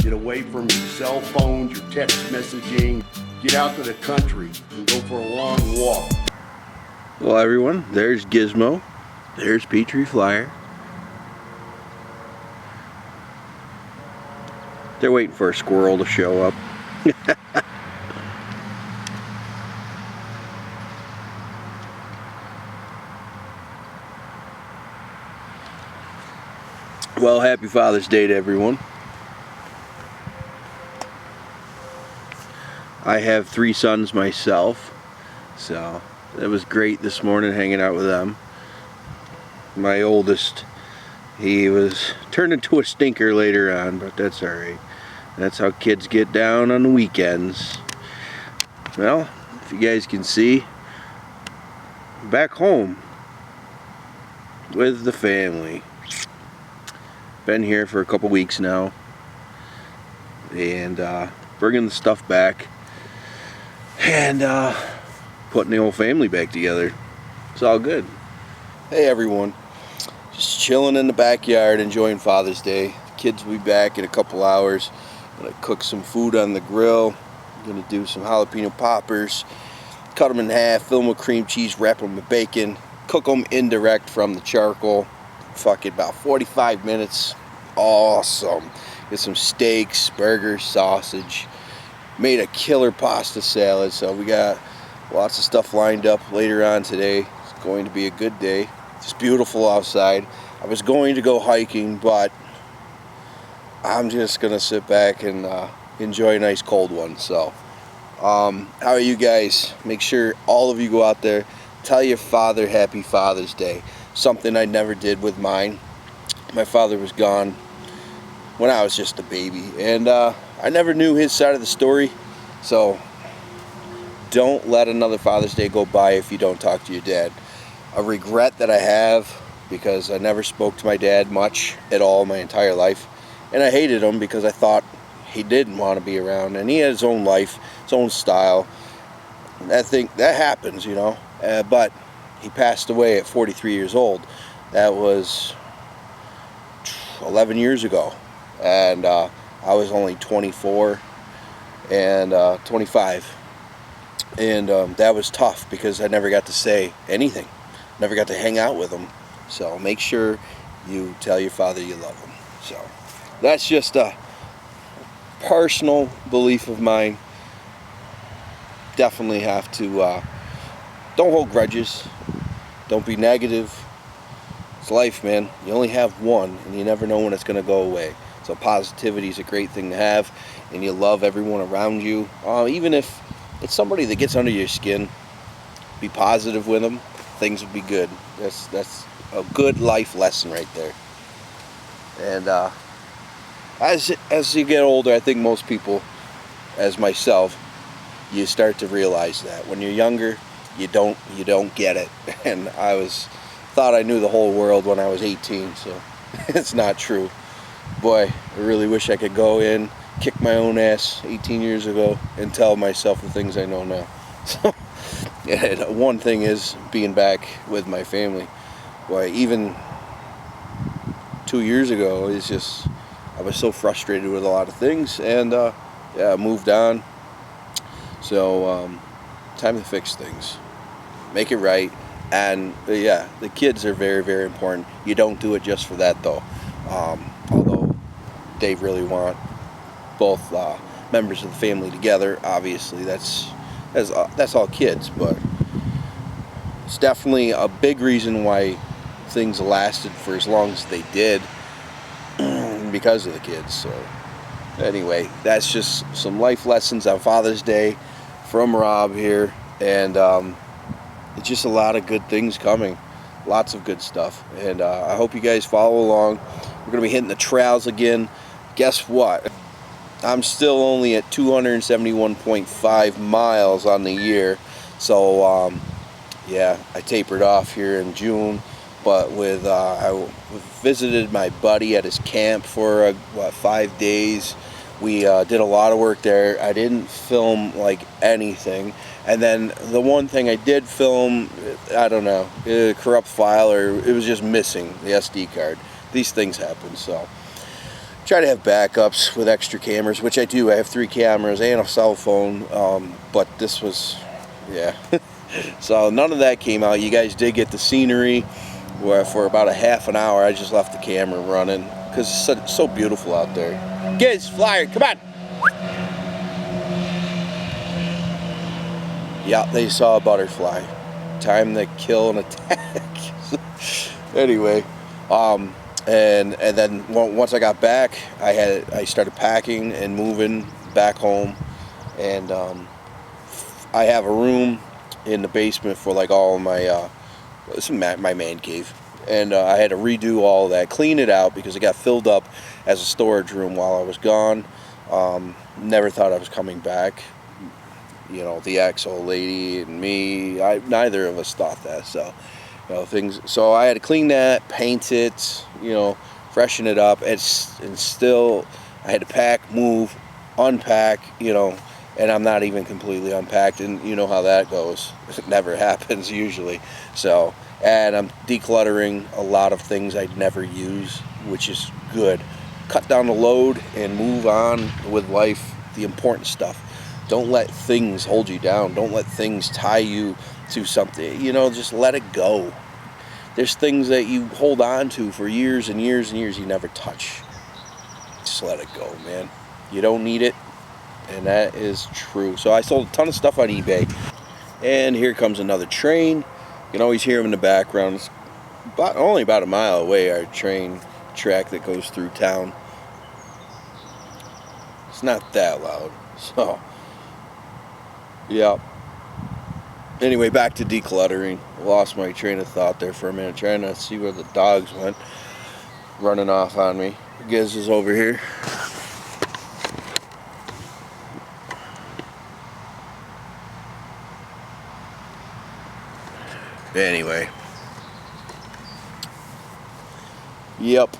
Get away from your cell phones, your text messaging. Get out to the country and go for a long walk. Well, everyone, there's Gizmo. There's Petrie Flyer. They're waiting for a squirrel to show up. Well, happy Father's Day to everyone. I have 3 sons myself, so it was great this morning hanging out with them. My oldest, he was turned into a stinker later on, but that's alright. That's how kids get down on the weekends. Well, if you guys can see, back home with the family. Been here for a couple weeks now, and bringing the stuff back and putting the whole family back together. It's all good. Hey everyone, just chilling in the backyard enjoying Father's Day. The kids will be back in a couple hours. I'm gonna cook some food on the grill. I'm gonna do some jalapeno poppers, cut them in half, fill them with cream cheese, wrap them with bacon, cook them indirect from the charcoal. Fuck it, about 45 minutes. Awesome. Get some steaks, burgers, sausage. Made a killer pasta salad, so we got lots of stuff lined up later on today. It's going to be a good day. It's beautiful outside. I was going to go hiking, but I'm just gonna sit back and enjoy a nice cold one. So how are you guys? Make sure all of you go out there, tell your father happy Father's Day. Something I never did with mine. My father was gone when I was just a baby, and I never knew his side of the story. So don't let another Father's Day go by if you don't talk to your dad. A regret that I have, because I never spoke to my dad much at all my entire life, and I hated him because I thought he didn't want to be around, and he had his own life, his own style. I think that happens, you know, but he passed away at 43 years old. That was 11 years ago, and I was only 24 and 25, and that was tough because I never got to say anything, never got to hang out with him. So make sure you tell your father you love him. So that's just a personal belief of mine. Definitely have to don't hold grudges, don't be negative. It's life, man. You only have one, and you never know when it's going to go away. So positivity is a great thing to have, and you love everyone around you. Even if it's somebody that gets under your skin, be positive with them. Things will be good. That's a good life lesson right there. And as you get older, I think most people, as myself, you start to realize that when you're younger, you don't get it. And thought I knew the whole world when I was 18, so it's not true. Boy, I really wish I could go in, kick my own ass 18 years ago, and tell myself the things I know now. So, yeah, one thing is being back with my family. Boy, even 2 years ago, it's just, I was so frustrated with a lot of things, and yeah, I moved on. So, time to fix things. Make it right. And yeah, the kids are very, very important. You don't do it just for that, though. Although they really want both members of the family together. Obviously, that's all kids, but it's definitely a big reason why things lasted for as long as they did, because of the kids. So anyway, that's just some life lessons on Father's Day from Rob here, and it's just a lot of good things coming, lots of good stuff, and I hope you guys follow along. We're gonna be hitting the trails again. Guess what? I'm still only at 271.5 miles on the year, so yeah, I tapered off here in June, but I visited my buddy at his camp for 5 days. We did a lot of work there. I didn't film like anything. And then the one thing I did film, I don't know, a corrupt file, or it was just missing the SD card. These things happen. So try to have backups with extra cameras, which I do. I have 3 cameras and a cell phone, but this was, yeah. So none of that came out. You guys did get the scenery where for about a half an hour I just left the camera running because it's so beautiful out there. Kids, flyer, come on. Yeah, they saw a butterfly. Time to kill and attack. Anyway, and then once I got back, I started packing and moving back home, and I have a room in the basement for like all of my my man cave, and I had to redo all that, clean it out because it got filled up as a storage room while I was gone. Never thought I was coming back. You know, the ex-old lady and me, neither of us thought that. So, you know, so I had to clean that, paint it, you know, freshen it up, and still I had to pack, move, unpack, you know, and I'm not even completely unpacked, and you know how that goes. It never happens usually. So, and I'm decluttering a lot of things I'd never use, which is good. Cut down the load and move on with life, the important stuff. Don't let things hold you down. Don't let things tie you to something. You know, just let it go. There's things that you hold on to for years and years and years you never touch. Just let it go, man. You don't need it, and that is true. So I sold a ton of stuff on eBay, and here comes another train. You can always hear them in the background. It's only about a mile away, our train track that goes through town. It's not that loud, so... yeah. Anyway, back to decluttering. Lost my train of thought there for a minute, trying to see where the dogs went, running off on me. Giz is over here. Anyway. Yep.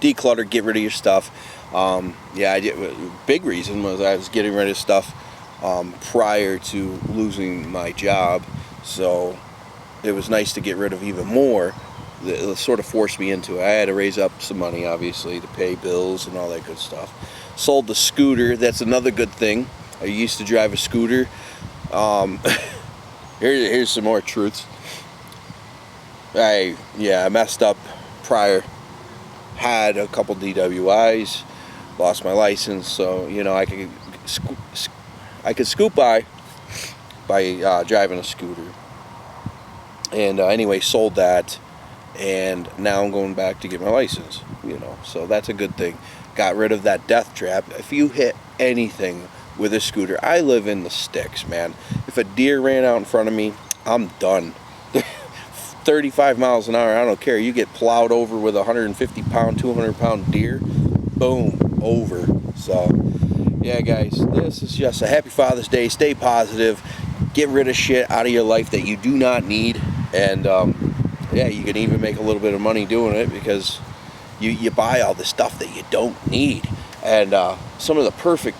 Declutter, get rid of your stuff. Yeah, I did. Big reason was I was getting rid of stuff prior to losing my job, so it was nice to get rid of even more. It sort of forced me into it. I had to raise up some money, obviously, to pay bills and all that good stuff. Sold the scooter. That's another good thing. I used to drive a scooter. Here's some more truths. I messed up prior. Had a couple DWIs. Lost my license, so you know I could scoot by driving a scooter. And anyway, sold that, and now I'm going back to get my license, you know, so that's a good thing. Got rid of that death trap. If you hit anything with a scooter, I live in the sticks, man. If a deer ran out in front of me, I'm done. 35 miles an hour, I don't care. You get plowed over with a 150 pound, 200 pound deer, boom, over. So yeah, guys, this is just a happy Father's Day. Stay positive. Get rid of shit out of your life that you do not need. And yeah, you can even make a little bit of money doing it because you buy all the stuff that you don't need. And some of the perfect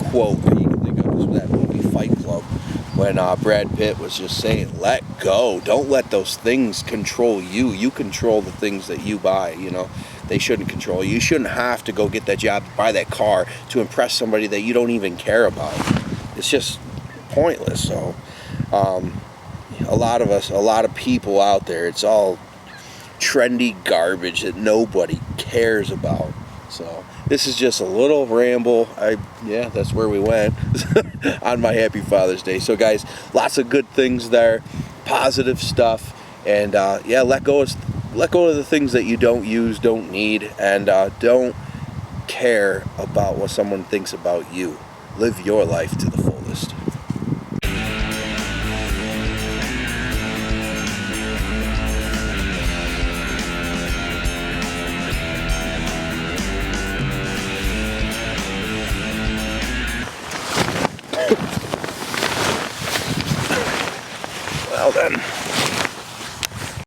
quote that you can think of is that movie Fight Club, when Brad Pitt was just saying, let go. Don't let those things control you. You control the things that you buy, you know. They shouldn't control you. You shouldn't have to go get that job, buy that car to impress somebody that you don't even care about. It's just pointless. So a lot of people out there, it's all trendy garbage that nobody cares about. So this is just a little ramble. Yeah, that's where we went on my happy Father's Day. So guys, lots of good things there, positive stuff, and yeah, let go of the things that you don't use, don't need, and don't care about what someone thinks about you. Live your life to the fullest. Well then.